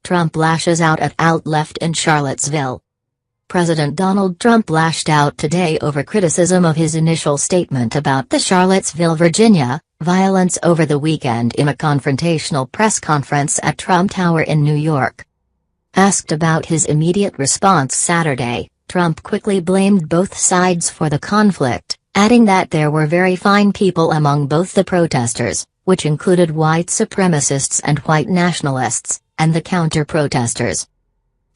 Trump lashes out at out-left in Charlottesville. President Donald Trump lashed out today over criticism of his initial statement about the Charlottesville, Virginia, violence over the weekend in a confrontational press conference at Trump Tower in New York. Asked about his immediate response Saturday, Trump quickly blamed both sides for the conflict, adding that there were very fine people among both the protesters, which included white supremacists and white nationalists, and the counter-protesters.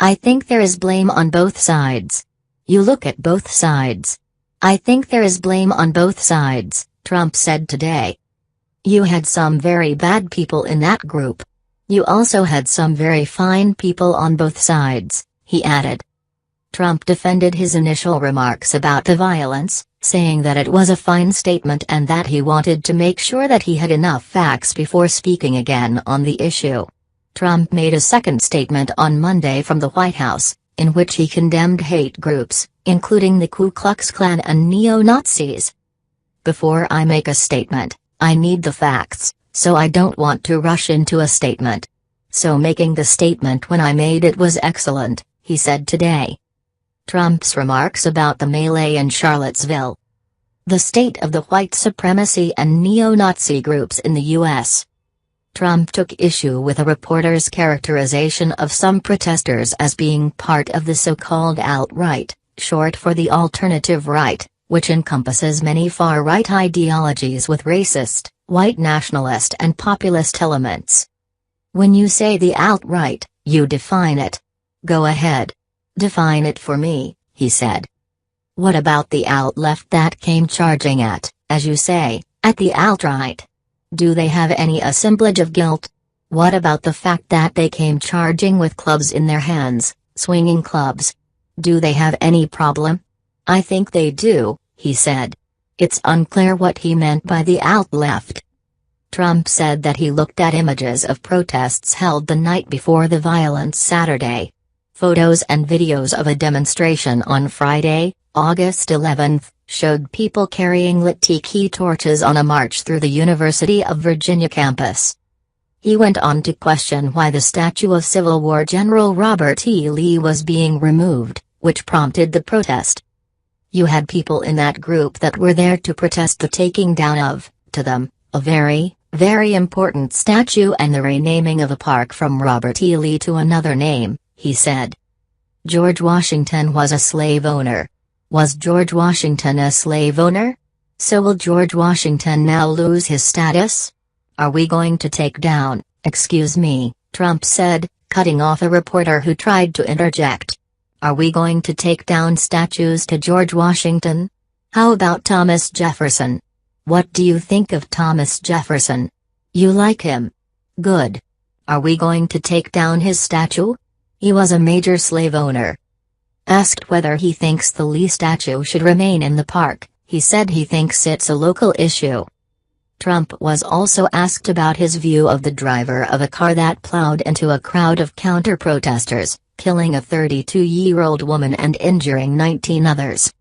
"I think there is blame on both sides. You look at both sides. I think there is blame on both sides," Trump said today. "You had some very bad people in that group. You also had some very fine people on both sides," he added. Trump defended his initial remarks about the violence, saying that it was a fine statement and that he wanted to make sure that he had enough facts before speaking again on the issue. Trump made a second statement on Monday from the White House, in which he condemned hate groups, including the Ku Klux Klan and neo-Nazis. "Before I make a statement, I need the facts, so I don't want to rush into a statement. So making the statement when I made it was excellent," he said today. Trump's remarks about the melee in Charlottesville. The state of the white supremacy and neo-Nazi groups in the U.S. Trump took issue with a reporter's characterization of some protesters as being part of the so-called alt-right, short for the alternative right, which encompasses many far-right ideologies with racist, white nationalist and populist elements. "When you say the alt-right, you define it. Go ahead. Define it for me," he said. "What about the alt-left that came charging at, as you say, at the alt-right? Do they have any assemblage of guilt? What about the fact that they came charging with clubs in their hands, swinging clubs? Do they have any problem? I think they do," he said. It's unclear what he meant by the alt-left. Trump said that he looked at images of protests held the night before the violence Saturday. Photos and videos of a demonstration on Friday, August 11, showed people carrying lit tiki torches on a march through the University of Virginia campus. He went on to question why the statue of Civil War General Robert E. Lee was being removed, which prompted the protest. "You had people in that group that were there to protest the taking down of, to them, a very, very important statue and the renaming of a park from Robert E. Lee to another name," he said. "George Washington was a slave owner. Was George Washington a slave owner? So will George Washington now lose his status? Are we going to take down, excuse me," Trump said, cutting off a reporter who tried to interject. "Are we going to take down statues to George Washington? How about Thomas Jefferson? What do you think of Thomas Jefferson? You like him? Good. Are we going to take down his statue? He was a major slave owner." Asked whether he thinks the Lee statue should remain in the park, he said he thinks it's a local issue. Trump was also asked about his view of the driver of a car that plowed into a crowd of counter-protesters, killing a 32-year-old woman and injuring 19 others.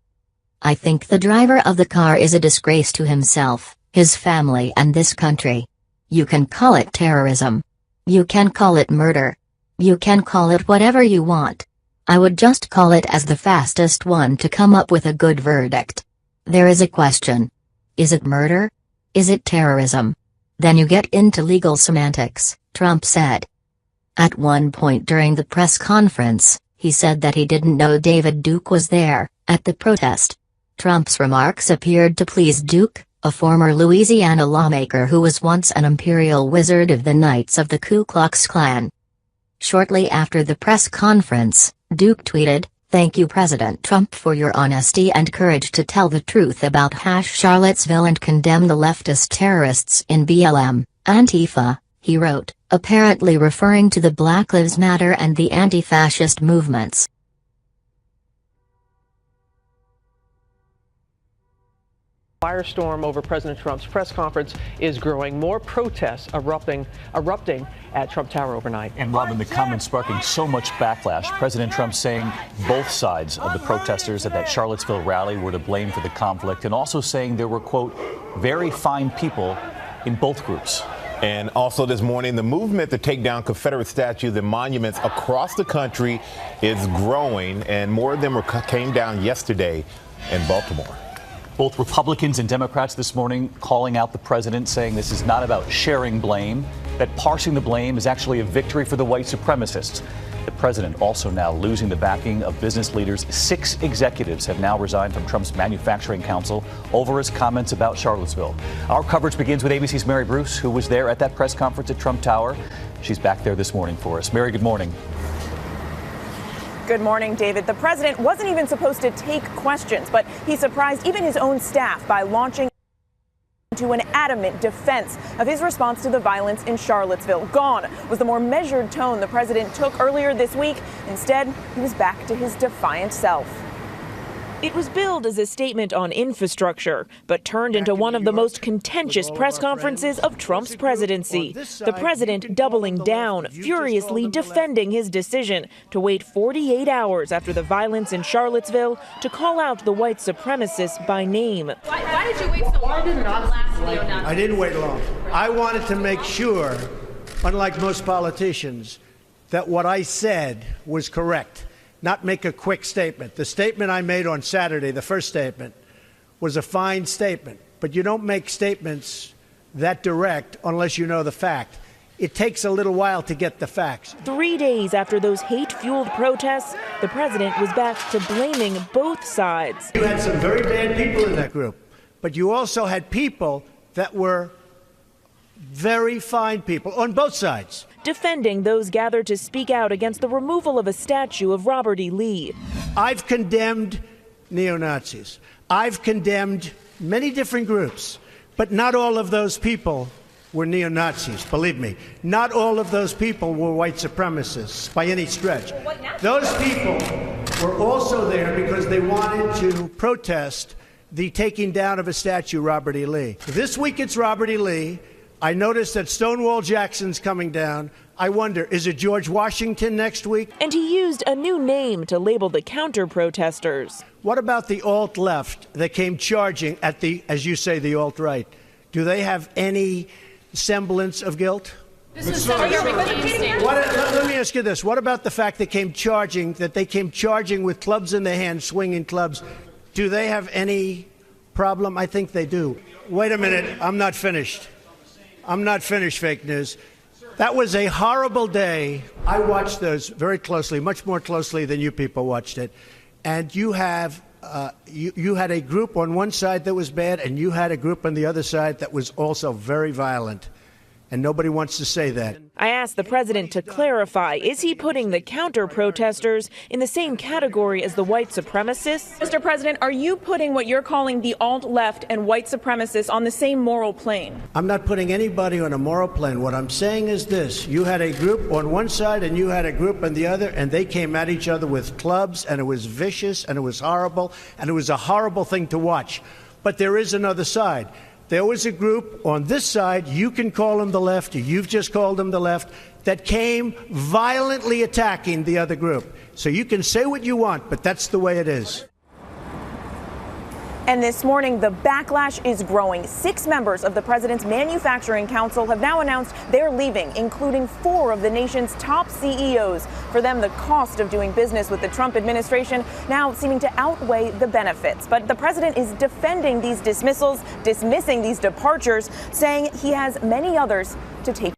"I think the driver of the car is a disgrace to himself, his family and this country. You can call it terrorism. You can call it murder. You can call it whatever you want. I would just call it as the fastest one to come up with a good verdict. There is a question. Is it murder? Is it terrorism? Then you get into legal semantics," Trump said. At one point during the press conference, he said that he didn't know David Duke was there, at the protest. Trump's remarks appeared to please Duke, a former Louisiana lawmaker who was once an imperial wizard of the Knights of the Ku Klux Klan. Shortly after the press conference, Duke tweeted, "Thank you President Trump for your honesty and courage to tell the truth about Charlottesville and condemn the leftist terrorists in BLM, Antifa," he wrote, apparently referring to the Black Lives Matter and the anti-fascist movements. Firestorm over President Trump's press conference is growing. More protests erupting at Trump Tower overnight. And Robin, the comments sparking so much backlash. President Trump saying both sides of the protesters at that Charlottesville rally were to blame for the conflict, and also saying there were, quote, very fine people in both groups. And also this morning, the movement to take down Confederate statues and monuments across the country is growing, and more of them came down yesterday in Baltimore. Both Republicans and Democrats this morning calling out the president, saying this is not about sharing blame, that parsing the blame is actually a victory for the white supremacists. The president also now losing the backing of business leaders. 6 executives have now resigned from Trump's manufacturing council over his comments about Charlottesville. Our coverage begins with ABC's Mary Bruce, who was there at that press conference at Trump Tower. She's back there this morning for us. Mary, good morning. Good morning, David. The president wasn't even supposed to take questions, but he surprised even his own staff by launching into an adamant defense of his response to the violence in Charlottesville. Gone was the more measured tone the president took earlier this week. Instead, he was back to his defiant self. It was billed as a statement on infrastructure, but turned into one of the most contentious press conferences of Trump's presidency. The president doubling down, furiously defending his decision to wait 48 hours after the violence in Charlottesville to call out the white supremacists by name. Why did you wait so long to last neo-Nazi? I didn't wait long. I wanted to make sure, unlike most politicians, that what I said was correct. Not make a quick statement. The statement I made on Saturday, the first statement, was a fine statement. But you don't make statements that direct unless you know the fact. It takes a little while to get the facts. 3 days after those hate-fueled protests, the president was back to blaming both sides. You had some very bad people in that group, but you also had people that were very fine people on both sides. Defending those gathered to speak out against the removal of a statue of Robert E. Lee. I've condemned neo-Nazis. I've condemned many different groups, but not all of those people were neo-Nazis, believe me. Not all of those people were white supremacists by any stretch. Those people were also there because they wanted to protest the taking down of a statue, Robert E. Lee. This week it's Robert E. Lee. I noticed that Stonewall Jackson's coming down. I wonder, is it George Washington next week? And he used a new name to label the counter-protesters. What about the alt-left that came charging at the, as you say, the alt-right? Do they have any semblance of guilt? This is let me ask you this. What about the fact they came charging with clubs in their hands, swinging clubs? Do they have any problem? I think they do. Wait a minute. I'm not finished. Fake news. That was a horrible day. I watched those very closely, much more closely than you people watched it. And you have you had a group on one side that was bad, and you had a group on the other side that was also very violent. And nobody wants to say that. I asked the president to clarify, is he putting the counter-protesters in the same category as the white supremacists? Mr. President, are you putting what you're calling the alt-left and white supremacists on the same moral plane? I'm not putting anybody on a moral plane. What I'm saying is this. You had a group on one side and you had a group on the other, and they came at each other with clubs, and it was vicious, and it was horrible, and it was a horrible thing to watch. But there is another side. There was a group on this side, you can call them the left, or you've just called them the left, that came violently attacking the other group. So you can say what you want, but that's the way it is. And this morning, the backlash is growing. 6 members of the president's manufacturing council have now announced they're leaving, including 4 of the nation's top CEOs. For them, the cost of doing business with the Trump administration now seeming to outweigh the benefits. But the president is defending these dismissals, dismissing these departures, saying he has many others to take.